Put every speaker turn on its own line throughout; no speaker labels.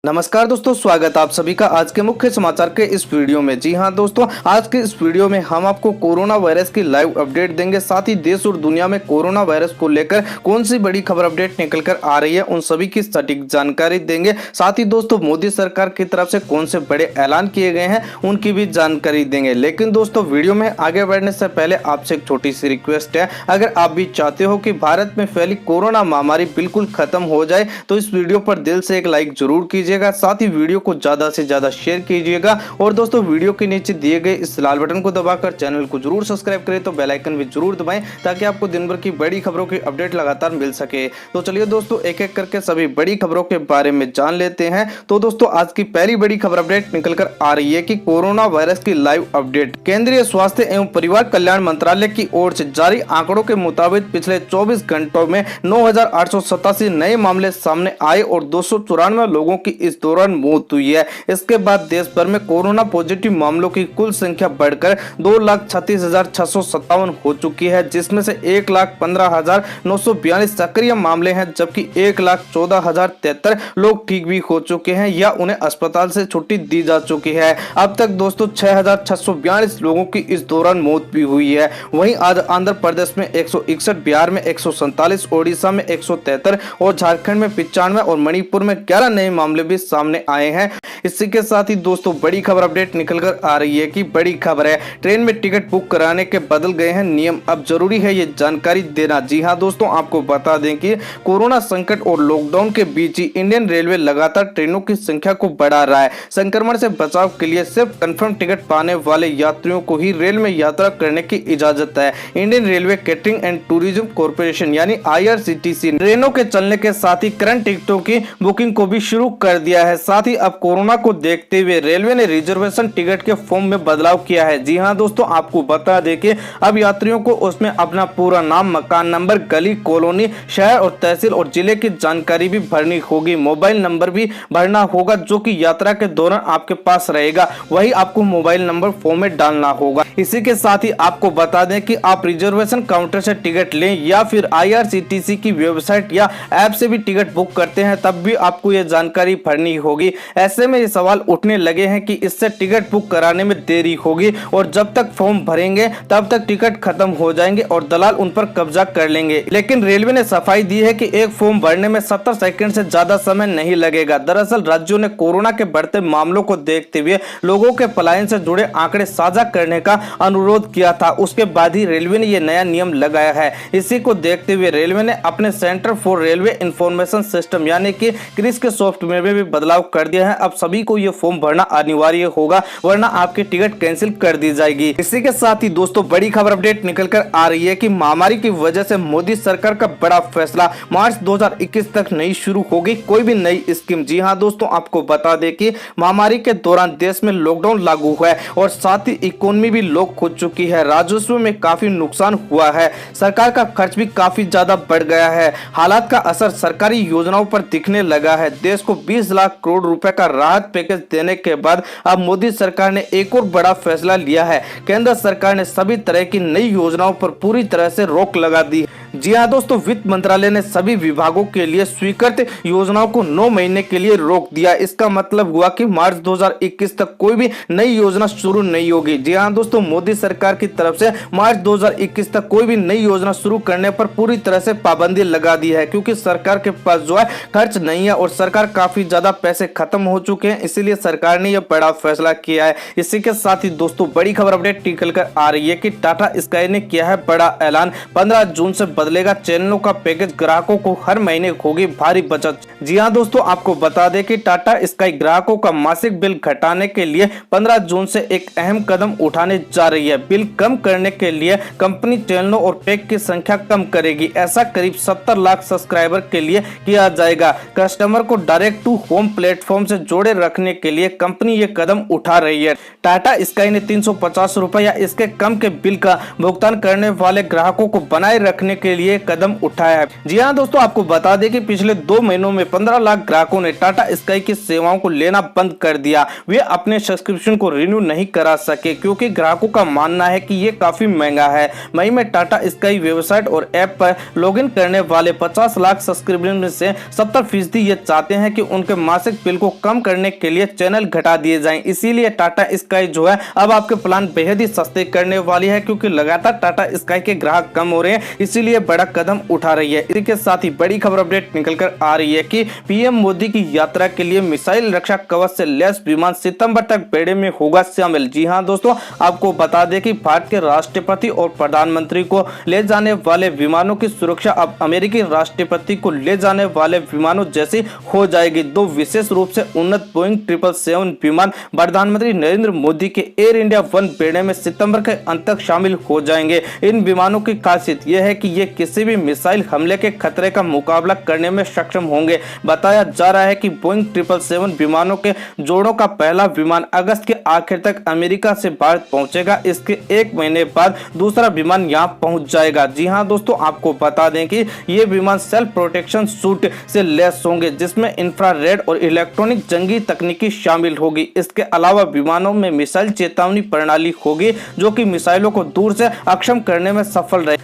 नमस्कार दोस्तों, स्वागत आप सभी का आज के मुख्य समाचार के इस वीडियो में। जी हां दोस्तों, आज के इस वीडियो में हम आपको कोरोना वायरस की लाइव अपडेट देंगे। साथ ही देश और दुनिया में कोरोना वायरस को लेकर कौन सी बड़ी खबर अपडेट निकल कर आ रही है, उन सभी की सटीक जानकारी देंगे। साथ ही दोस्तों, मोदी सरकार की तरफ से कौन से बड़े ऐलान किए गए हैं उनकी भी जानकारी देंगे। लेकिन दोस्तों, वीडियो में आगे बढ़ने से पहले आपसे एक छोटी सी रिक्वेस्ट है, अगर आप भी चाहते हो कि भारत में फैली कोरोना महामारी बिल्कुल खत्म हो जाए तो इस वीडियो पर दिल से एक लाइक जरूर कीजिए, साथ ही वीडियो को ज्यादा से ज्यादा शेयर कीजिएगा। और दोस्तों, वीडियो के नीचे दिए गए इस लाल बटन को दबाकर चैनल को जरूर सब्सक्राइब करें, तो बेल आइकन भी जरूर दबाएं ताकि आपको दिन भर की बड़ी खबरों की अपडेट लगातार मिल सके। तो चलिए दोस्तों, एक एक करके सभी बड़ी खबरों के बारे में जान लेते हैं। तो दोस्तों, आज की पहली बड़ी खबर अपडेट निकल कर आ रही है कि कोरोना वायरस की लाइव अपडेट। केंद्रीय स्वास्थ्य एवं परिवार कल्याण मंत्रालय की ओर से जारी आंकड़ों के मुताबिक पिछले 24 घंटों में 9,887 नए मामले सामने आए और 294 लोगों की इस दौरान मौत हुई है। इसके बाद देश भर में कोरोना पॉजिटिव मामलों की कुल संख्या बढ़कर 2,36,657 हो चुकी है, जिसमें से 1,15,942 सक्रिय मामले हैं, जबकि 1,14,073 लोग ठीक भी हो चुके हैं या उन्हें अस्पताल से छुट्टी दी जा चुकी है। अब तक दोस्तों 6,642 लोगों की इस दौरान मौत भी हुई है। वहीं आज आंध्र प्रदेश में 161, बिहार में 147, ओडिशा में 173 और झारखंड में 95 और मणिपुर में 11 नए मामले भी सामने आए हैं। इसी के साथ ही दोस्तों, बड़ी खबर अपडेट निकल कर आ रही है कि बड़ी खबर है, ट्रेन में टिकट बुक कराने के बदल गए हैं नियम, अब जरूरी है ये जानकारी देना। जी हां दोस्तों, आपको बता दें कि कोरोना संकट और लॉकडाउन के बीच ही इंडियन रेलवे लगातार ट्रेनों की संख्या को बढ़ा रहा है। संक्रमण से बचाव के लिए सिर्फ कंफर्म टिकट पाने वाले यात्रियों को ही रेल में यात्रा करने की इजाजत है। Indian railway catering and tourism corporation यानी IRCTC ट्रेनों के चलने के साथ ही करंट टिकटों की बुकिंग को भी शुरू कर दिया है। साथ ही अब कोरोना को देखते हुए रेलवे ने रिजर्वेशन टिकट के फॉर्म में बदलाव किया है। जी हां दोस्तों, आपको बता दें कि अब यात्रियों को उसमें अपना पूरा नाम, मकान नंबर, गली, कॉलोनी, शहर और तहसील और जिले की जानकारी भी भरनी होगी। मोबाइल नंबर भी भरना होगा जो कि यात्रा के दौरान आपके पास रहेगा, वही आपको मोबाइल नंबर फॉर्म में डालना होगा। इसी के साथ ही आपको बता दें कि आप रिजर्वेशन काउंटर से टिकट लें या फिर IRCTC की वेबसाइट या ऐप से भी टिकट बुक करते हैं, तब भी आपको यह जानकारी भरनी होगी। ऐसे में ये सवाल उठने लगे हैं कि इससे टिकट बुक कराने में देरी होगी और जब तक फॉर्म भरेंगे तब तक टिकट खत्म हो जाएंगे और दलाल उन पर कब्जा कर लेंगे। लेकिन रेलवे ने सफाई दी है कि एक फॉर्म भरने में 70 सेकंड से ज्यादा समय नहीं लगेगा। दरअसल राज्यों ने कोरोना के बढ़ते मामलों को देखते हुए लोगों के पलायन से जुड़े आंकड़े साझा करने का अनुरोध किया था, उसके बाद ही रेलवे ने यह नया नियम लगाया है। इसी को देखते हुए रेलवे ने अपने centre for railway information system यानी कि क्रिस के सॉफ्टवेयर में भी बदलाव कर दिया है। अब सभी को ये फॉर्म भरना अनिवार्य होगा, वरना आपकी टिकट कैंसिल कर दी जाएगी। इसी के साथ ही दोस्तों, बड़ी खबर अपडेट निकल कर आ रही है कि महामारी की वजह से मोदी सरकार का बड़ा फैसला, मार्च 2021 तक नहीं शुरू होगी कोई भी नई स्कीम। जी हां दोस्तों, आपको बता दें कि महामारी के दौरान देश में लॉकडाउन लागू हुआ है और साथ ही इकोनॉमी भी लॉक हो चुकी है। राजस्व में काफी नुकसान हुआ है, सरकार का खर्च भी काफी ज्यादा बढ़ गया है। हालात का असर सरकारी योजनाओं पर दिखने लगा है। देश को 20 लाख करोड़ रुपए का राहत पैकेज देने के बाद अब मोदी सरकार ने एक और बड़ा फैसला लिया है। केंद्र सरकार ने सभी तरह की नई योजनाओं पर पूरी तरह से रोक लगा दी। जी हां दोस्तों, वित्त मंत्रालय ने सभी विभागों के लिए स्वीकृत योजनाओं को 9 महीने के लिए रोक दिया। इसका मतलब हुआ कि मार्च 2021 तक कोई भी नई योजना शुरू नहीं होगी। जी हां दोस्तों, मोदी सरकार की तरफ से मार्च 2021 तक कोई भी नई योजना शुरू करने पर पूरी तरह से पाबंदी लगा दी है, क्योंकि सरकार के पास जो है खर्च नहीं है और सरकार काफी ज्यादा पैसे खत्म हो चुके हैं, इसीलिए सरकार ने यह बड़ा फैसला किया है। इसी के साथ ही दोस्तों, बड़ी खबर अपडेट निकल कर आ रही है कि टाटा स्काई ने किया है बड़ा ऐलान, 15 जून से बदलेगा चैनलों का पैकेज, ग्राहकों को हर महीने होगी भारी बचत। जी हां दोस्तों, आपको बता दें कि टाटा स्काई ग्राहकों का मासिक बिल घटाने के लिए 15 जून से एक अहम कदम उठाने जा रही है। बिल कम करने के लिए कंपनी चैनलों और पैक की संख्या कम करेगी। ऐसा करीब 70 लाख सब्सक्राइबर के लिए किया जाएगा। कस्टमर को डायरेक्ट टू होम प्लेटफॉर्म से जोड़े रखने के लिए कंपनी ये कदम उठा रही है। टाटा स्काई ने 350 रुपए या इसके कम के बिल का भुगतान करने वाले ग्राहकों को बनाए रखने के के लिए कदम उठाया है। जी हाँ दोस्तों, आपको बता दें कि पिछले 2 महीनों में 15 लाख ग्राहकों ने टाटा स्काई की सेवाओं को लेना बंद कर दिया। वे अपने सब्सक्रिप्शन को रिन्यू नहीं करा सके क्योंकि ग्राहकों का मानना है कि ये काफी महंगा है। मई में टाटा स्काई वेबसाइट और ऐप पर लॉगिन करने वाले 50 लाख सब्सक्रिप्शन में से 70% ये चाहते हैं कि उनके मासिक बिल को कम करने के लिए चैनल घटा दिए जाएं। इसीलिए टाटा स्काई जो है अब आपके प्लान बेहद ही सस्ते करने वाली है, क्योंकि लगातार टाटा स्काई के ग्राहक कम हो रहे हैं, इसीलिए बड़ा कदम उठा रही है। इसी के साथ ही बड़ी खबर अपडेट निकल कर आ रही है कि पीएम मोदी की यात्रा के लिए मिसाइल रक्षा कवच से लैस विमान सितंबर तक बेड़े में होगा शामिल। जी हां दोस्तों, आपको बता दें कि भारत के राष्ट्रपति और प्रधानमंत्री को ले जाने वाले विमानों की सुरक्षा अब अमेरिकी राष्ट्रपति को ले जाने वाले विमानों जैसी हो जाएगी। 2 विशेष रूप से उन्नत बोइंग 777 विमान प्रधानमंत्री नरेंद्र मोदी के एयर इंडिया 1 बेड़े में सितंबर के अंत तक शामिल हो जाएंगे। इन विमानों की खासियत यह है कि ये किसी भी मिसाइल हमले के खतरे का मुकाबला करने में सक्षम होंगे। बताया जा रहा है कि बोइंग 777 विमानों के जोड़ों का पहला विमान अगस्त के आखिर तक अमेरिका से भारत पहुंचेगा। इसके 1 महीने बाद दूसरा विमान यहां पहुंच जाएगा। जी हां दोस्तों, आपको बता दें कि ये विमान सेल्फ प्रोटेक्शन सूट से लैस होंगे, जिसमें इंफ्रारेड और इलेक्ट्रॉनिक जंगी तकनीकी शामिल होगी। इसके अलावा विमानों में मिसाइल चेतावनी प्रणाली होगी जो कि मिसाइलों को दूर से अक्षम करने में सफल रहे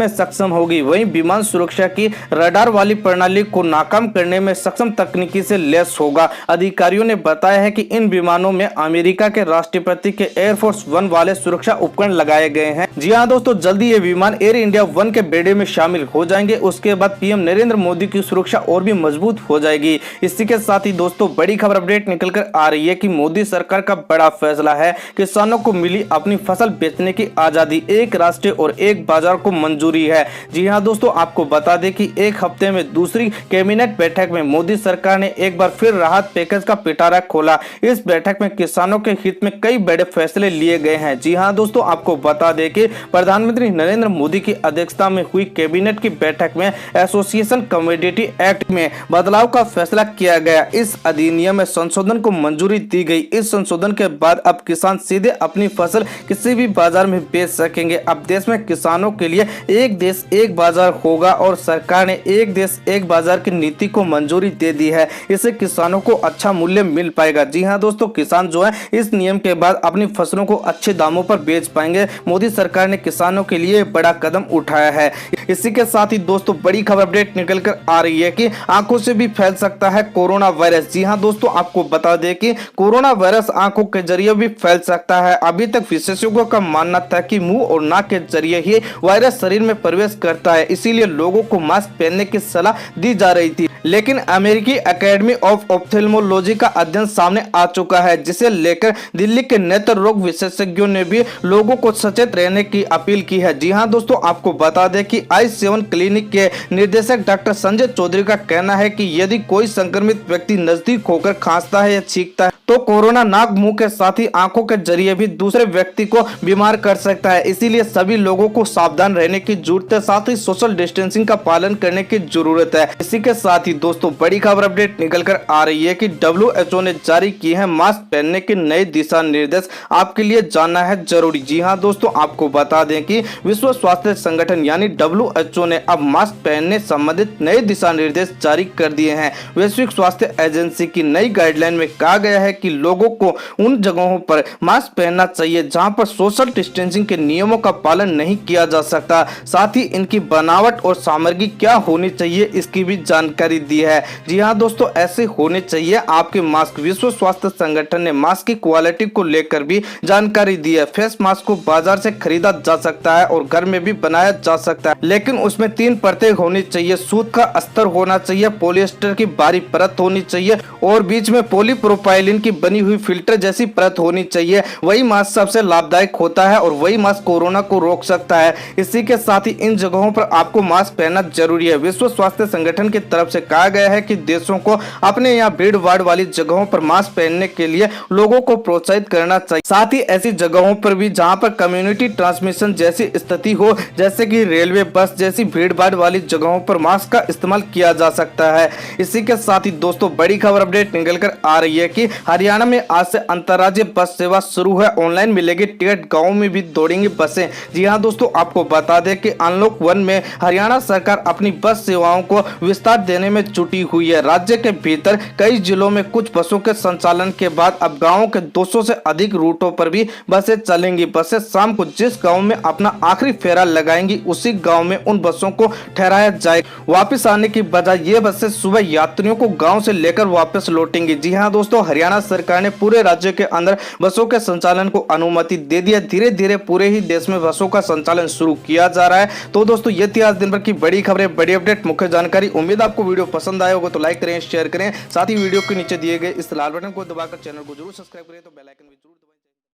सक्षम होगी। वहीं विमान सुरक्षा की रडार वाली प्रणाली को नाकाम करने में सक्षम तकनीकी से लैस होगा। अधिकारियों ने बताया है कि इन विमानों में अमेरिका के राष्ट्रपति के एयरफोर्स 1 वाले सुरक्षा उपकरण लगाए गए हैं। जी हां दोस्तों, जल्दी ये विमान एयर इंडिया 1 के बेड़े में शामिल हो जाएंगे। उसके बाद पीएम नरेंद्र मोदी की सुरक्षा और भी मजबूत हो जाएगी। इसी के साथ ही दोस्तों बड़ी खबर अपडेट निकल कर आ रही है कि मोदी सरकार का बड़ा फैसला है। किसानों को मिली अपनी फसल बेचने की आजादी, एक राष्ट्र और एक बाजार को मंजूरी है। जी हां दोस्तों, आपको बता दें कि एक हफ्ते में दूसरी कैबिनेट बैठक में मोदी सरकार ने एक बार फिर राहत पैकेज का पिटारा खोला। इस बैठक में किसानों के हित में कई बड़े फैसले लिए गए हैं। जी हां दोस्तों, आपको बता दें कि प्रधानमंत्री नरेंद्र मोदी की अध्यक्षता में हुई कैबिनेट की बैठक में एसोसिएशन कमोडिटी एक्ट में बदलाव का फैसला किया गया। इस अधिनियम में संशोधन को मंजूरी दी गई। इस संशोधन के बाद अब किसान सीधे अपनी फसल किसी भी बाजार में बेच सकेंगे। अब देश में किसानों के लिए एक देश एक बाजार होगा और सरकार ने एक देश एक बाजार की नीति को मंजूरी दे दी है। इससे किसानों को अच्छा मूल्य मिल पाएगा। जी हां दोस्तों, किसान जो है इस नियम के बाद अपनी फसलों को अच्छे दामों पर बेच पाएंगे। मोदी सरकार ने किसानों के लिए बड़ा कदम उठाया है। इसी के साथ ही दोस्तों बड़ी खबर अपडेट निकल कर आ रही है कि आंखों से भी फैल सकता है कोरोना वायरस। जी हां दोस्तों, आपको बता दें कि कोरोना वायरस आंखों के जरिए भी फैल सकता है। अभी तक विशेषज्ञों का मानना था कि मुंह और नाक के जरिए ही वायरस शरीर में प्रवेश करता है, इसीलिए लोगों को मास्क पहनने की सलाह दी जा रही थी। लेकिन अमेरिकी एकेडमी ऑफ ऑप्थेल्मोलॉजी का अध्ययन सामने आ चुका है, जिसे लेकर दिल्ली के नेत्र रोग विशेषज्ञों ने भी लोगों को सचेत रहने की अपील की है। जी हां दोस्तों, आपको बता दें कि आई7 क्लिनिक के निदेशक डॉक्टर संजय चौधरी का कहना है कि यदि कोई संक्रमित व्यक्ति नजदीक होकर खांसता है या छींकता है तो कोरोना नाक, मुंह के साथ ही आंखों के जरिए भी दूसरे व्यक्ति को बीमार कर सकता है। इसीलिए सभी लोगों को सावधान रहने की जरूरत है, साथ ही सोशल डिस्टेंसिंग का पालन करने की जरूरत है। इसी के साथ ही दोस्तों बड़ी खबर अपडेट निकल कर आ रही है कि WHO ने जारी की है मास्क पहनने के नए दिशा निर्देश। आपके लिए जानना है जरूरी। जी हां दोस्तों, आपको बता दें कि विश्व स्वास्थ्य संगठन यानी WHO ने अब मास्क पहनने संबंधित नए दिशा निर्देश जारी कर दिए हैं। वैश्विक स्वास्थ्य एजेंसी की नई गाइडलाइन में कहा गया है कि लोगों को उन जगहों पर मास्क पहनना चाहिए जहां पर सोशल डिस्टेंसिंग के नियमों का पालन नहीं किया जा सकता। साथ ही इनकी बनावट और सामग्री क्या होनी चाहिए इसकी भी जानकारी दी है। जी हां दोस्तों, ऐसे होने चाहिए आपके मास्क। विश्व स्वास्थ्य संगठन ने मास्क की क्वालिटी को लेकर भी जानकारी दी है। फेस मास्क को बाजार से खरीदा जा सकता है और घर में भी बनाया जा सकता है, लेकिन उसमें 3 परतें होनी चाहिए। सूत का अस्तर होना चाहिए, पॉलिएस्टर की बारीक परत होनी चाहिए और बीच में पॉलीप्रोपाइलिन की बनी हुई फिल्टर जैसी परत होनी चाहिए। वही मास्क सबसे लाभदायक होता है और वही मास्क कोरोना को रोक सकता है। इसी के साथ ही इन जगहों पर आपको मास्क पहनना जरूरी है। विश्व स्वास्थ्य संगठन की तरफ से कहा गया है कि देशों को अपने यहाँ भीड़ भाड़ वाली जगहों पर मास्क पहनने के लिए लोगों को प्रोत्साहित करना चाहिए। साथ ही ऐसी जगहों पर भी जहाँ पर कम्युनिटी ट्रांसमिशन जैसी स्थिति हो, जैसे कि रेलवे, बस जैसी भीड़ भाड़ वाली जगहों पर मास्क का इस्तेमाल किया जा सकता है। इसी के साथ ही दोस्तों बड़ी खबर अपडेट निकल कर आ रही है कि हरियाणा में आज से अंतर्राज्यीय बस सेवा शुरू है। ऑनलाइन मिलेगी टिकट, गाँव में भी दौड़ेंगी बसें। जी हाँ दोस्तों, आपको बता दें कि अनलॉक 1 में हरियाणा सरकार अपनी बस सेवाओं को विस्तार देने में जुटी हुई है। राज्य के भीतर कई जिलों में कुछ बसों के संचालन के बाद अब गाँव के 200 से अधिक रूटों पर भी बसें चलेंगी। बसें शाम को जिस गाँव में अपना आखिरी फेरा लगाएंगी उसी गाँव में उन बसों को ठहराया जाए। वापस आने की बजाय ये बसें सुबह यात्रियों को गाँव से लेकर वापस लौटेंगी। जी हाँ दोस्तों, हरियाणा सरकार ने पूरे राज्य के अंदर बसों के संचालन को अनुमति दे दिया। धीरे धीरे पूरे ही देश में बसों का संचालन शुरू किया जा रहा है। तो दोस्तों ये थी आज दिन भर की बड़ी खबरें, बड़ी अपडेट, मुख्य जानकारी। उम्मीद आपको वीडियो पसंद आया होगा तो लाइक करें, शेयर करें। साथ ही वीडियो के नीचे दिए गए इस लाल बटन को दबाकर चैनल को जरूर सब्सक्राइब करें। तो बेल आइकन भी जरूर